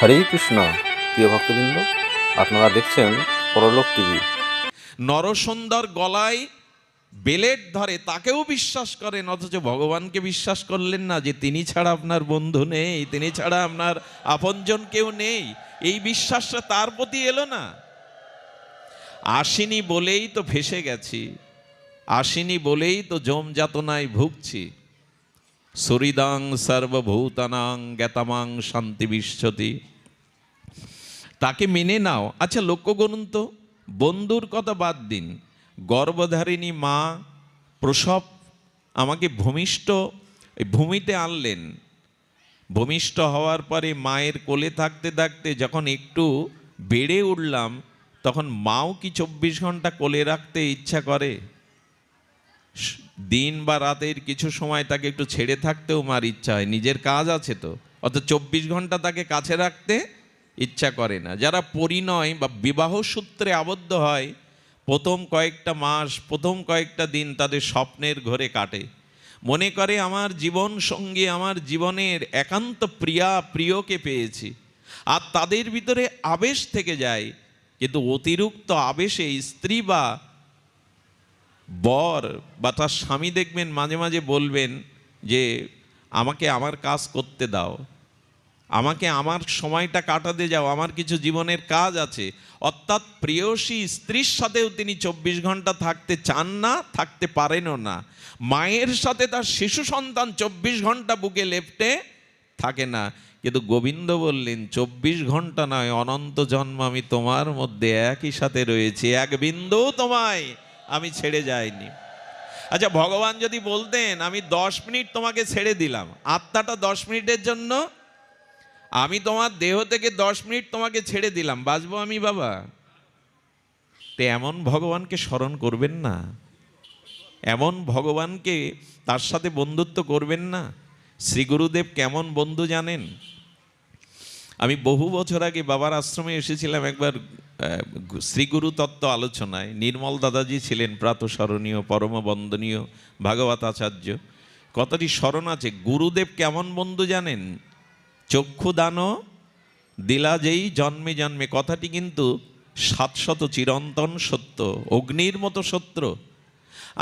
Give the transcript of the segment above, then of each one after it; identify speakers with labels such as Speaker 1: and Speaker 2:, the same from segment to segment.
Speaker 1: হরে কৃষ্ণ। প্রিয় ভক্তবৃন্দ, আপনারা দেখছেন পরলোক টিভি।
Speaker 2: নরসুন্দর গলায় বেলেট ধরে তাকেও বিশ্বাস করেন, অথচ ভগবানকে বিশ্বাস করলেন না যে তিনি ছাড়া আপনার বন্ধু নেই, তিনি ছাড়া আপনার আপনজন কেউ নেই। এই বিশ্বাসটা তার প্রতি এলো না। আসিনি বলেই তো ফেসে গেছি, আসিনি বলেই তো যম যাতনায় ভুগছি। সরিদাং সর্বভূতানাং জ্ঞাতামাং শান্তি বিশ্বতি। তাকে মেনে নাও। আচ্ছা, লক্ষ্য করুন তো, বন্ধুর কথা বাদ দিন, গর্ভধারিণী মা প্রসব আমাকে ভূমিতে আনলেন। ভূমিষ্ঠ হওয়ার পরে মায়ের কোলে থাকতে থাকতে যখন একটু বেড়ে উঠলাম, তখন মাও কি 24 ঘন্টা কোলে রাখতে ইচ্ছা করে? দিন বা রাতের কিছু সময় তাকে একটু ছেড়ে থাকতেও মার ইচ্ছা হয়, নিজের কাজ আছে তো। অত 24 ঘন্টা তাকে কাছে রাখতে ইচ্ছা করে না। যারা পরিণয় বা বিবাহ সূত্রে আবদ্ধ হয়, প্রথম কয়েকটা মাস, প্রথম কয়েকটা দিন তাদের স্বপ্নের ঘরে কাটে। মনে করে আমার জীবন সঙ্গী, আমার জীবনের একান্ত প্রিয়কে পেয়েছি। আর তাদের ভিতরে আবেশ থেকে যায়, কিন্তু অতিরিক্ত আবেশে স্ত্রী বা বর বা তার স্বামী দেখবেন মাঝে মাঝে বলবেন যে আমাকে আমার কাজ করতে দাও, আমাকে আমার সময়টা কাটাতে যাও, আমার কিছু জীবনের কাজ আছে। অর্থাৎ প্রেয়সী স্ত্রীর সাথেও তিনি 24 ঘন্টা থাকতে চান না, থাকতে পারেনও না। মায়ের সাথে তার শিশু সন্তান 24 ঘন্টা বুকে লেপ্টে থাকে না। কিন্তু গোবিন্দ বললেন 24 ঘন্টা নয়, অনন্ত জন্ম আমি তোমার মধ্যে একই সাথে রয়েছি, এক বিন্দু তোমায় আমি ছেড়ে যাইনি। আচ্ছা, ভগবান যদি বলতেন আমি 10 মিনিট তোমাকে ছেড়ে দিলাম, আত্মাটা 10 মিনিটের জন্য, আমি তোমার দেহ থেকে 10 মিনিট তোমাকে ছেড়ে দিলাম, বাঁচবো আমি বাবা? তে এমন ভগবানকে স্মরণ করবেন না? এমন ভগবানকে তার সাথে বন্ধুত্ব করবেন না? শ্রী গুরুদেব কেমন বন্ধু জানেন? আমি বহু বছর আগে বাবার আশ্রমে এসেছিলাম একবার শ্রী গুরু তত্ত্ব আলোচনায়। নির্মল দাদাজি ছিলেন প্রাতঃস্মরণীয় পরম বন্দনীয় ভাগবত আচার্য। কথাটি স্মরণ আছে। গুরুদেব কেমন বন্ধু জানেন? চক্ষু দান দিলা যেই জন্মে জন্মে, কথাটি কিন্তু 700 চিরন্তন সত্য, অগ্নির মতো সত্য।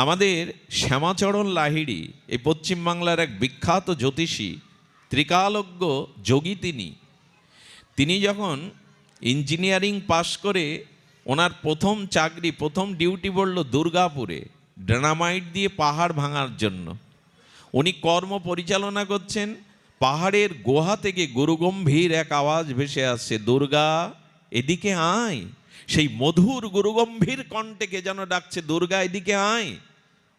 Speaker 2: আমাদের শ্যামাচরণ লাহিড়ী, এই পশ্চিমবাংলার এক বিখ্যাত জ্যোতিষী, ত্রিকালজ্ঞ যোগী। তিনি যখন ইঞ্জিনিয়ারিং পাশ করে ওনার প্রথম চাকরি, প্রথম ডিউটি পড়ল দুর্গাপুরে, ডায়নামাইট দিয়ে পাহাড় ভাঙার জন্য। উনি কর্ম পরিচালনা করছেন, পাহাড়ের গুহা থেকে গুরুগম্ভীর এক আওয়াজ ভেসে আসছে, দুর্গা এদিকে আয়। সেই মধুর গুরুগম্ভীর কণ্ঠে কে যেন ডাকছে, দুর্গা এদিকে আয়।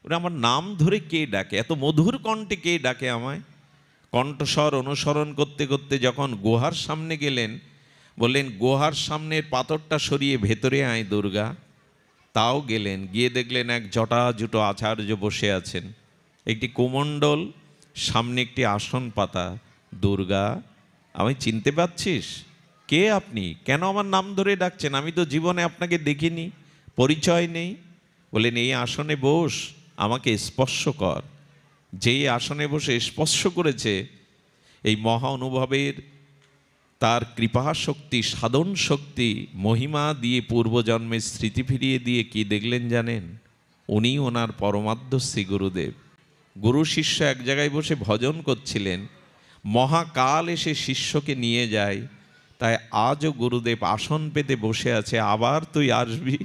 Speaker 2: ওরা আমার নাম ধরে কে ডাকে? এত মধুর কণ্ঠে কে ডাকে আমায়? কণ্ঠস্বর অনুসরণ করতে করতে যখন গুহার সামনে গেলেন, বললেন গুহার সামনের পাথরটা সরিয়ে ভেতরে আয় দুর্গা। তাও গেলেন, গিয়ে দেখলেন এক জটাজুটো আচার্য বসে আছেন, একটি কুমণ্ডল, সামনে একটি আসন পাতা। দুর্গা, আমি চিনতে পারছিস? কে আপনি? কেন আমার নাম ধরে ডাকছেন? আমি তো জীবনে আপনাকে দেখিনি, পরিচয় নেই। বললেন এই আসনে বস, আমাকে স্পর্শ কর। যেই আসনে বসে স্পর্শ করেছে, এই মহা অনুভবের তার কৃপা শক্তি, সাধন শক্তি, মহিমা দিয়ে পূর্বজন্মের স্মৃতি ফিরিয়ে দিয়ে কি দেখলেন জানেন? উনি ওনার পরমাদ্য শ্রী গুরুদেব। গুরু শিষ্য এক জায়গায় বসে ভজন করছিলেন, মহাকাল এসে শিষ্যকে নিয়ে যায়। তাই আজও গুরুদেব আসন পেতে বসে আছে, আবার তুই আসবি,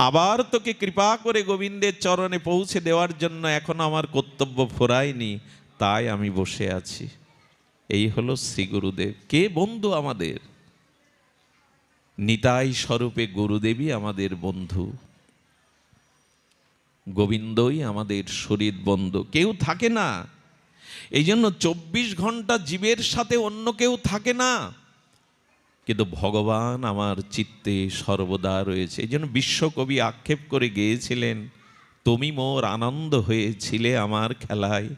Speaker 2: আবার তোকে কৃপা করে গোবিন্দের চরণে পৌঁছে দেওয়ার জন্য এখনো আমার কর্তব্য ফুরায়নি, তাই আমি বসে আছি। এই হলো শ্রী গুরুদেব। কে বন্ধু আমাদের? নিতাই স্বরূপে গুরুদেবই আমাদের বন্ধু, গোবিন্দই আমাদের শরীর বন্ধু, কেউ থাকে না। এই জন্য 24 ঘন্টা জীবের সাথে অন্য কেউ থাকে না, কিন্তু ভগবান আমার চিত্তে সর্বদা রয়েছে। এই জন্য বিশ্বকবি আক্ষেপ করে গেয়েছিলেন, তুমি মোর আনন্দ হয়েছিলে আমার খেলায়,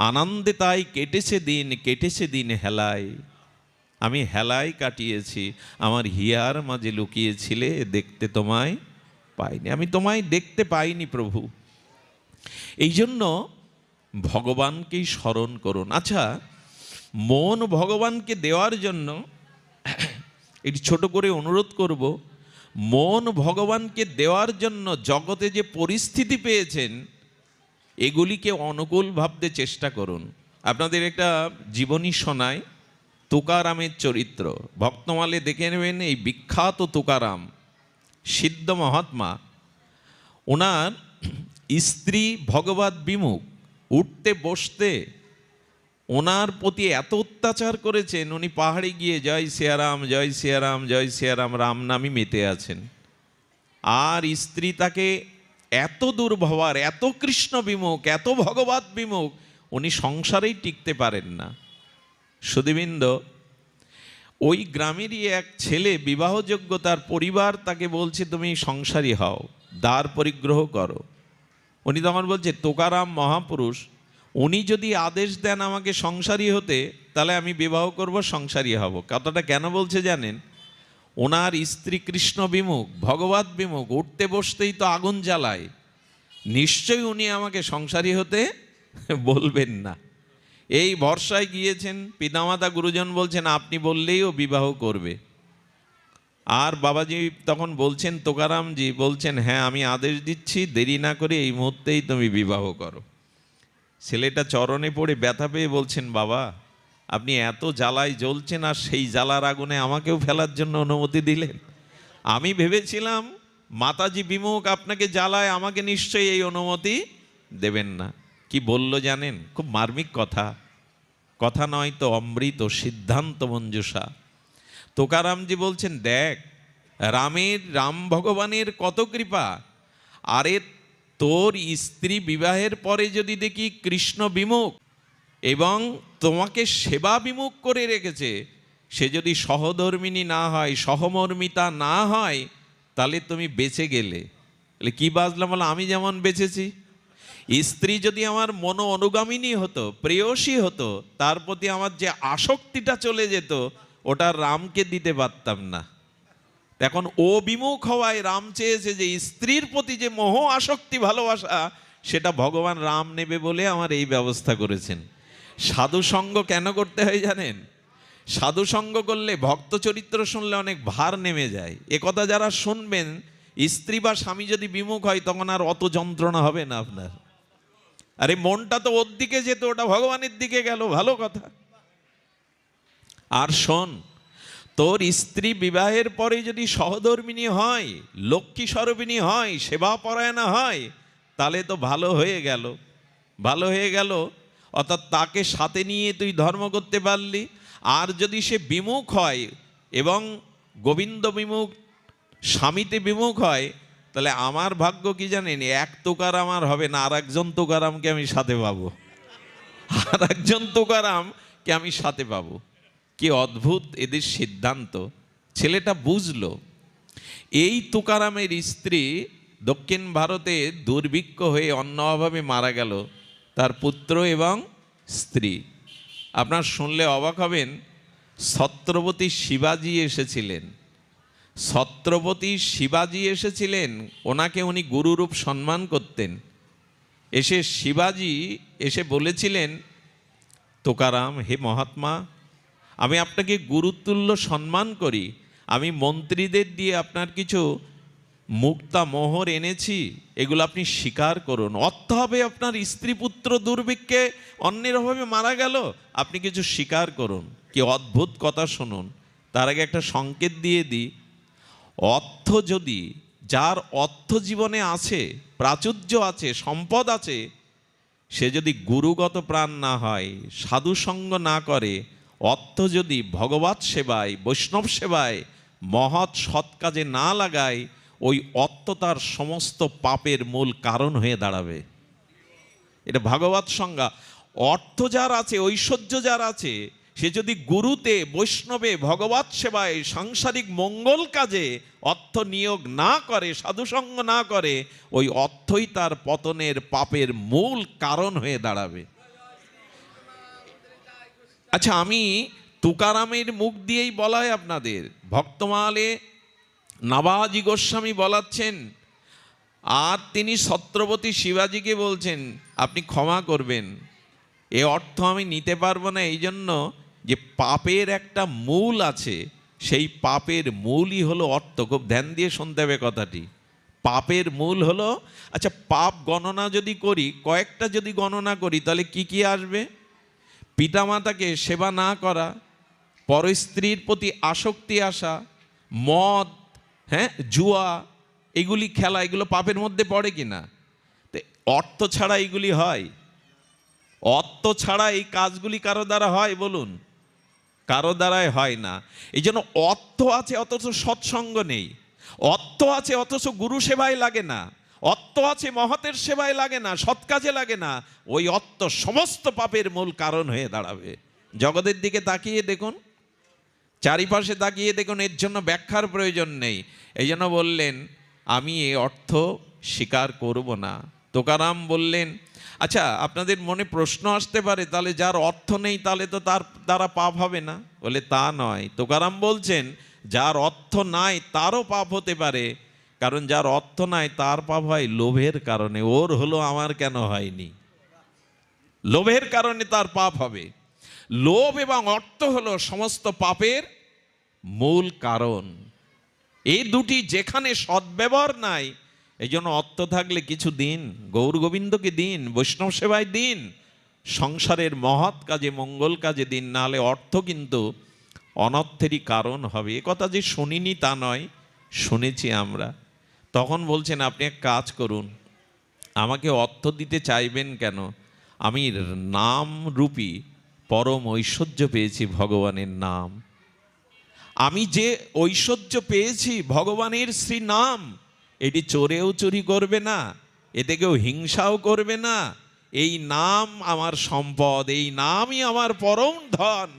Speaker 2: আনন্দে তাই কেটেছে দিন হেলায়। আমি হেলায় কাটিয়েছি, আমার হিয়ার মাঝে লুকিয়েছিলে, দেখতে তোমায় পাইনি, আমি তোমায় দেখতে পাইনি প্রভু। এই জন্য ভগবানকেই স্মরণ করুন। আচ্ছা, মন ভগবানকে দেওয়ার জন্য এটি ছোট করে অনুরোধ করব, মন ভগবানকে দেওয়ার জন্য জগতে যে পরিস্থিতি পেয়েছেন এগুলিকে অনুকূল ভাবতে চেষ্টা করুন। আপনাদের একটা জীবনী শোনায়, তুকারামের চরিত্র। ভক্তমালে দেখে নেবেন, এই বিখ্যাত তুকারাম সিদ্ধ মহাত্মা, ওনার স্ত্রী ভগবত বিমুখ, উঠতে বসতে ওনার প্রতি এত অত্যাচার করেছেন, উনি পাহাড়ে গিয়ে জয় সিয়ারাম জয় সিয়ারাম জয় সিয়ারাম রাম নামই মেতে আছেন। আর স্ত্রী তাকে এত দুর্ব্যবহার, এত কৃষ্ণ বিমুখ, এত ভগবত বিমুখ, উনি সংসারেই টিকতে পারেন না। সুধীবৃন্দ, ওই গ্রামেরই এক ছেলে বিবাহযোগ্য, তার পরিবার তাকে বলছে তুমি সংসারী হও, দ্বার পরিগ্রহ করো। উনি তখন বলছে তুকারাম মহাপুরুষ, উনি যদি আদেশ দেন আমাকে সংসারী হতে, তাহলে আমি বিবাহ করব, সংসারী হব। কথাটা কেন বলছে জানেন? ওনার স্ত্রী কৃষ্ণ বিমুখ, ভগবত বিমুখ, উঠতে বসতেই তো আগুন জ্বালায়, নিশ্চয়ই উনি আমাকে সংসারী হতে বলবেন না। এই ভরসায় গিয়েছেন। পিতামাতা গুরুজন বলছেন আপনি বললেই ও বিবাহ করবে। আর বাবাজি তখন বলছেন, তুকারামজি বলছেন হ্যাঁ আমি আদেশ দিচ্ছি, দেরি না করে এই মুহূর্তেই তুমি বিবাহ করো। ছেলেটা চরণে পড়ে ব্যথা পেয়ে বলছেন, বাবা আপনি এত জ্বালায় জ্বলছেন আর সেই জ্বালার আগুনে আমাকেও ফেলার জন্য অনুমতি দিলেন। আমি ভেবেছিলাম মাতাজি বিমুখ আপনাকে জ্বালায়, আমাকে নিশ্চয়ই এই অনুমতি দেবেন না। কি বলল জানেন? খুব মার্মিক কথা, কথা নয় তো অমৃত, সিদ্ধান্ত মঞ্জুষা। তুকারামজি বলছেন দেখ, রাম ভগবানের কত কৃপা। আরে তোর স্ত্রী বিবাহের পরে যদি দেখি কৃষ্ণ বিমুখ এবং তোমাকে সেবা বিমুখ করে রেখেছে, সে যদি সহধর্মিণী না হয়, সহমর্মিতা না হয়, তাহলে তুমি বেঁচে গেলে। তাহলে কি বাজলাম? বলে আমি যেমন বেঁচেছি। স্ত্রী যদি আমার মনো অনুগামিনী হতো, প্রেয়সী হতো, তার প্রতি আমার যে আসক্তিটা চলে যেত, ওটা রামকে দিতে পারতাম না। এখন ও বিমুখ হওয়ায় রাম চেয়েছে যে স্ত্রীর প্রতি যে মোহ আসক্তি ভালোবাসা, সেটা ভগবান রাম নেবে বলে আমার এই ব্যবস্থা করেছেন। সাধু সঙ্গ কেন করতে হয় জানেন? সাধু সঙ্গ করলে, ভক্ত চরিত্র শুনলে অনেক ভার নেমে যায়। এ কথা যারা শুনবেন, স্ত্রী বা স্বামী যদি বিমুখ হয় তখন আর অত যন্ত্রণা হবে না আপনার। আরে মনটা তো ওর দিকে যেত, ওটা ভগবানের দিকে গেল, ভালো কথা। আর শোন, তোর স্ত্রী বিবাহের পরে যদি সহধর্মিণী হয়, লক্ষ্মী স্বরূপিণী হয়, সেবা পরায়ণা হয়, তাহলে তো ভালো হয়ে গেল, ভালো হয়ে গেল। অর্থাৎ তাকে সাথে নিয়ে তুই ধর্ম করতে পারলি। আর যদি সে বিমুখ হয় এবং গোবিন্দ বিমুখ, স্বামীতে বিমুখ হয়, তাহলে আমার ভাগ্য কি জানেন? এক তুকারাম আর হবে না, আর একজন তুকারামকে আমি সাথে পাবো, আর একজন তুকারামকে আমি সাথে পাবো। কি অদ্ভুত এদের সিদ্ধান্ত! ছেলেটা বুঝলো। এই তুকারামের স্ত্রী দক্ষিণ ভারতে দুর্ভিক্ষ হয়ে অন্ন অভাবে মারা গেল, তার পুত্র এবং স্ত্রী। আপনার শুনলে অবাক হবেন, ছত্রপতি শিবাজি এসেছিলেন। ছত্রপতি শিবাজি এসেছিলেন, ওনাকে উনি গুরুরূপ সম্মান করতেন। এসে শিবাজি এসে বলেছিলেন, তুকারাম হে মহাত্মা, আমি আপনাকে গুরুতুল্য সম্মান করি, আমি মন্ত্রীদের দিয়ে আপনার কিছু মুক্তা মোহর এনেছি, এগুলো আপনি স্বীকার করুন। অর্থ হবে আপনার স্ত্রী পুত্র দুর্ভিক্ষে অন্যের অভাবে মারা গেল, আপনি কিছু স্বীকার করুন। কি অদ্ভুত কথা শুনুন। তার আগে একটা সংকেত দিয়ে দিই, অর্থ যদি, যার অর্থ জীবনে আছে, প্রাচুর্য আছে, সম্পদ আছে, সে যদি গুরুগত প্রাণ না হয়, সাধু সঙ্গ না করে, অর্থ যদি ভগবত সেবায়, বৈষ্ণব সেবায়, মহৎ সৎ কাজে না লাগায়, ওই অর্থ তার সমস্ত পাপের মূল কারণ হয়ে দাঁড়াবে। এটা ভাগবত সংজ্ঞা। অর্থ যার আছে, ঐশ্বর্য যার আছে, সে যদি গুরুতে, বৈষ্ণবে, ভগবত সেবায়, সাংসারিক মঙ্গল কাজে অর্থ নিয়োগ না করে, সাধুসঙ্গ না করে, ওই অর্থই তার পতনের, পাপের মূল কারণ হয়ে দাঁড়াবে। আচ্ছা, আমি তুকারামের মুখ দিয়েই বলাই আপনাদের, ভক্তমালে নাভাজি গোস্বামী বলাচ্ছেন, আর তিনি ছত্রপতি শিবাজিকে বলছেন আপনি ক্ষমা করবেন, এ অর্থ আমি নিতে পারবো না, এই জন্য যে পাপের একটা মূল আছে, সেই পাপের মূলই হলো অর্থ। খুব ধ্যান দিয়ে শুনতে হবে কথাটি। পাপের মূল হলো, আচ্ছা পাপ গণনা যদি করি, কয়েকটা যদি গণনা করি, তাহলে কি কি আসবে? পিতামাতাকে সেবা না করা, পরস্ত্রীর প্রতি আসক্তি আসা, মদ, হ্যাঁ, জুয়া, এগুলি খেলা, এগুলো পাপের মধ্যে পড়ে কিনা? তো অর্থ ছাড়া এগুলি হয়? অর্থ ছাড়া এই কাজগুলি কারো দ্বারা হয় বলুন? কারো দ্বারাই হয় না। এই জন্য অর্থ আছে অথচ সৎসঙ্গ নেই, অর্থ আছে অথচ গুরু সেবায় লাগে না, অর্থ আছে মহতের সেবায় লাগে না, সৎ কাজে লাগে না, ওই অর্থ সমস্ত পাপের মূল কারণ হয়ে দাঁড়াবে। জগতের দিকে তাকিয়ে দেখুন, চারিপাশে তাকিয়ে দেখুন, এর জন্য ব্যাখ্যার প্রয়োজন নেই। এই জন্য বললেন আমি এই অর্থ স্বীকার করব না। তোকারাম বললেন, আচ্ছা আপনাদের মনে প্রশ্ন আসতে পারে, তাহলে যার অর্থ নেই তাহলে তো তার দ্বারা পাপ হবে না? বলে তা নয়। তোকারাম বলছেন যার অর্থ নাই তারও পাপ হতে পারে, কারণ যার অর্থ নাই তার পাপ হয় লোভের কারণে। ওর হলো, আমার কেন হয়নি? লোভের কারণে তার পাপ হবে। লোভ এবং অর্থ হলো সমস্ত পাপের মূল কারণ। এই দুটি যেখানে সদ্ব্যবহার নাই, এই জন্য অর্থ থাকলে কিছু দিন, গৌর গোবিন্দকে দিন, বৈষ্ণব সেবায় দিন, সংসারের মহৎ কাজে মঙ্গল কাজে দিন, নাহলে অর্থ কিন্তু অনর্থেরই কারণ হবে। এ কথা যে শুনিনি তা নয়, শুনেছি আমরা। তখন বলছেন আপনি এক কাজ করুন, আমাকে অর্থ দিতে চাইবেন কেন? আমি নাম রূপী পরম ঐশ্বর্য পেয়েছি, ভগবানের নাম। আমি যে ঐশ্বর্য পেয়েছি ভগবানের শ্রী নাম, এটি চোরেও চুরি করবে না, এতে কেউ হিংসাও করবে না। এই নাম আমার সম্পদ, এই নামই আমার পরম ধন।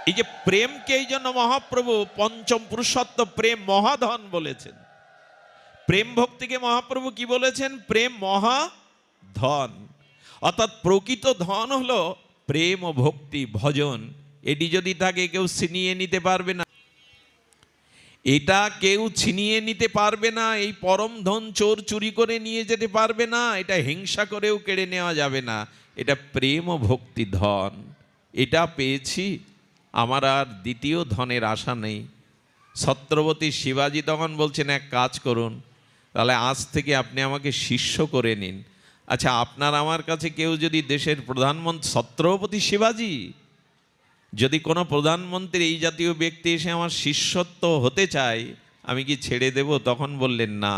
Speaker 2: এই যে প্রেমকে, এই জন্য মহাপ্রভু পঞ্চম পুরুষত্ব প্রেম মহাধন বলেছেন। প্রেম ভক্তিকে মহাপ্রভু কি বলেছেন? প্রেম মহাধন। অর্থাৎ প্রকৃত ধন হলো প্রেম ও ভক্তি ভজন। এটি যদি থাকে কেউ ছিনিয়ে নিতে পারবে না, এটা কেউ ছিনিয়ে নিতে পারবে না। এই পরম ধন চোর চুরি করে নিয়ে যেতে পারবে না, এটা হিংসা করেও কেড়ে নেওয়া যাবে না। এটা প্রেম ও ভক্তি ধন, এটা পেয়েছি, আমার আর দ্বিতীয় ধনের আশা নেই। ছত্রপতি শিবাজি তখন বলছেন এক কাজ করুন, তাহলে আজ থেকে আপনি আমাকে শিষ্য করে নিন। আচ্ছা আপনার আমার কাছে কেউ যদি দেশের প্রধানমন্ত্রী, ছত্রপতি শিবাজি, যদি কোনো প্রধানমন্ত্রী এই জাতীয় ব্যক্তি এসে আমার শিষ্যত্ব হতে চায়, আমি কি ছেড়ে দেব? তখন বললেন না,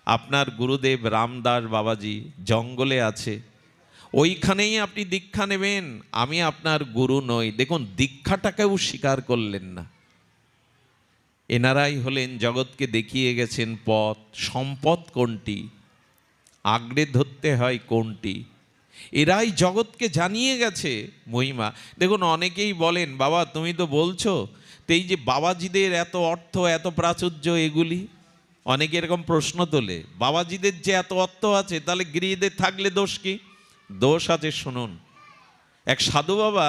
Speaker 2: আপনার গুরুদেব রামদাস বাবাজি জঙ্গলে আছে, ওইখানেই আপনি দীক্ষা নেবেন, আমি আপনার গুরু নই। দেখুন দীক্ষাটাকেও স্বীকার করলেন না। এনারাই হলেন জগৎকে দেখিয়ে গেছেন পথ। সম্পদ কোনটি, আগড়ে ধরতে হয় কোনটি, এরাই জগৎকে জানিয়ে গেছে মহিমা। দেখুন অনেকেই বলেন বাবা তুমি তো বলছো, তো এই যে বাবাজিদের এত অর্থ এত প্রাচুর্য, এগুলি অনেকে এরকম প্রশ্ন তোলে, বাবাজিদের যে এত অর্থ আছে তাহলে গিরিদের থাকলে দোষ কি? দোষ আছে শুনুন। এক সাধু বাবা,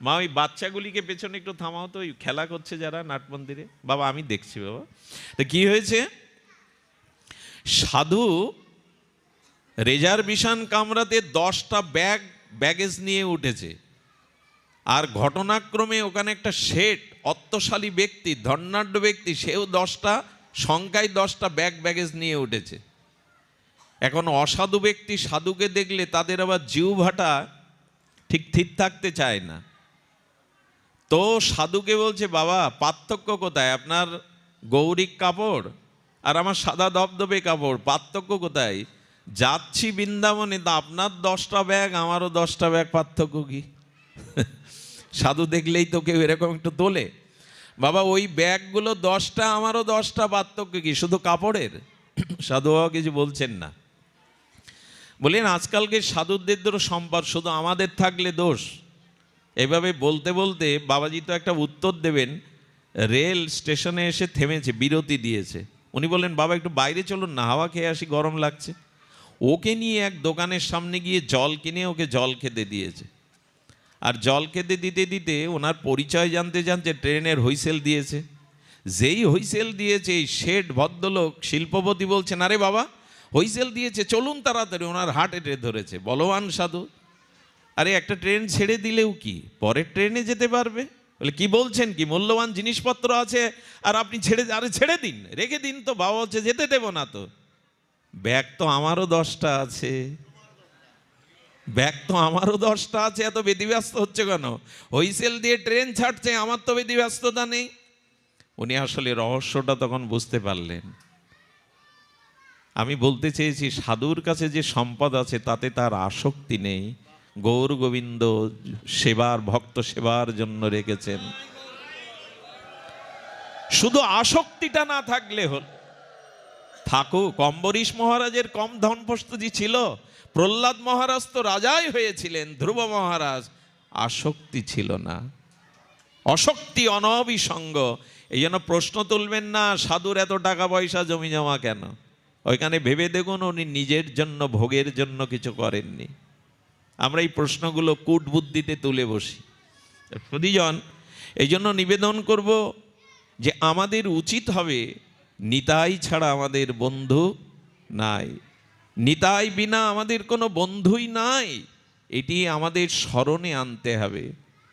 Speaker 2: মা ওই বাচ্চাগুলিকে পেছনে একটু থামাও তো, ওই খেলা করছে যারা নাট মন্দিরে। বাবা আমি দেখছি বাবা। তো কি হয়েছে, সাধু রিজার্ভেশন কামরাতে 10টা ব্যাগেজ নিয়ে উঠেছে, আর ঘটনাক্রমে ওখানে একটা শেঠ অর্থশালী ব্যক্তি, ধনাঢ্য ব্যক্তি, সেও 10টা সংখ্যায় 10টা ব্যাগেজ নিয়ে উঠেছে। এখন অসাধু ব্যক্তি সাধুকে দেখলে তাদের আবার জিহ্বাটা ঠিক ঠিক থাকতে চায় না। তো সাধুকে বলছে বাবা পার্থক্য কোথায়, আপনার গৌরিক কাপড় আর আমার সাদা ধবধবে কাপড়, পার্থক্য কোথায়? যাচ্ছি বৃন্দাবনে, তা আপনার 10টা ব্যাগ আমারও 10টা ব্যাগ, পার্থক্য কি? সাধু দেখলেই তো কেউ এরকম একটু তোলে। বাবা ওই ব্যাগগুলো 10টা আমারও 10টা, পার্থক্য কি? শুধু কাপড়ের? সাধু বাবা কিছু বলছেন না। বলেন আজকালকে সাধুদেরও সম্পদ, শুধু আমাদের থাকলে দোষ। এভাবে বলতে বলতে বাবাজি তো একটা উত্তর দেবেন, রেল স্টেশনে এসে থেমেছে, বিরতি দিয়েছে। উনি বললেন বাবা একটু বাইরে চলুন না, হাওয়া খেয়ে আসি, গরম লাগছে। ওকে নিয়ে এক দোকানের সামনে গিয়ে জল কিনে ওকে জল খেতে দিয়েছে। আর জল খেতে দিতে দিতে ওনার পরিচয় জানতে জানতে ট্রেনের হুইসেল দিয়েছে। যেই হুইসেল দিয়েছে এই শেঠ ভদ্রলোক শিল্পপতি বলছেন আরে বাবা হুইসেল দিয়েছে চলুন তাড়াতাড়ি। ওনার হার্ট অ্যাটাক ধরেছে, বলবান সাধু। আরে একটা ট্রেন ছেড়ে দিলেও কি পরের ট্রেনে যেতে পারবে? বলে কি বলছেন, কি মূল্যবান জিনিসপত্র আছে আর আপনি ছেড়ে দিন, রেখে দিন। তো বাবা হচ্ছে যেতে দেবো না। তো ব্যাগ তো আমারও 10টা আছে, এত ব্যতিব্যস্ত হচ্ছে কেন? হুইসেল দিয়ে ট্রেন ছাড়ছে, আমার তো ব্যতিব্যস্ততা নেই। উনি আসলে রহস্যটা তখন বুঝতে পারলেন। আমি বলতে চেয়েছি, সাধুর কাছে যে সম্পদ আছে তাতে তার আসক্তি নেই, গৌর গোবিন্দ সেবার, ভক্ত সেবার জন্য রেখেছেন। শুধু আসক্তিটা না থাকলে হল। থাকুক, অম্বরীশ মহারাজের কম ধনপ্রস্তুতি ছিল, প্রহ্লাদ মহারাজ তো রাজাই হয়েছিলেন, ধ্রুব মহারাজ আসক্তি ছিল না। অশক্তি অনবিসঙ্গ। এই জন্য প্রশ্ন তুলবেন না সাধুর এত টাকা পয়সা জমি জমা কেন। ওইখানে ভেবে দেখুন উনি নিজের জন্য, ভোগের জন্য কিছু করেননি। আমরা এই প্রশ্নগুলো কূট বুদ্ধিতে তুলে বসি। প্রতিজন এই জন্য নিবেদন করব যে আমাদের উচিত হবে, নিতাই ছাড়া আমাদের বন্ধু নাই, নিতাই বিনা আমাদের কোনো বন্ধুই নাই। এটি আমাদের স্মরণে আনতে হবে,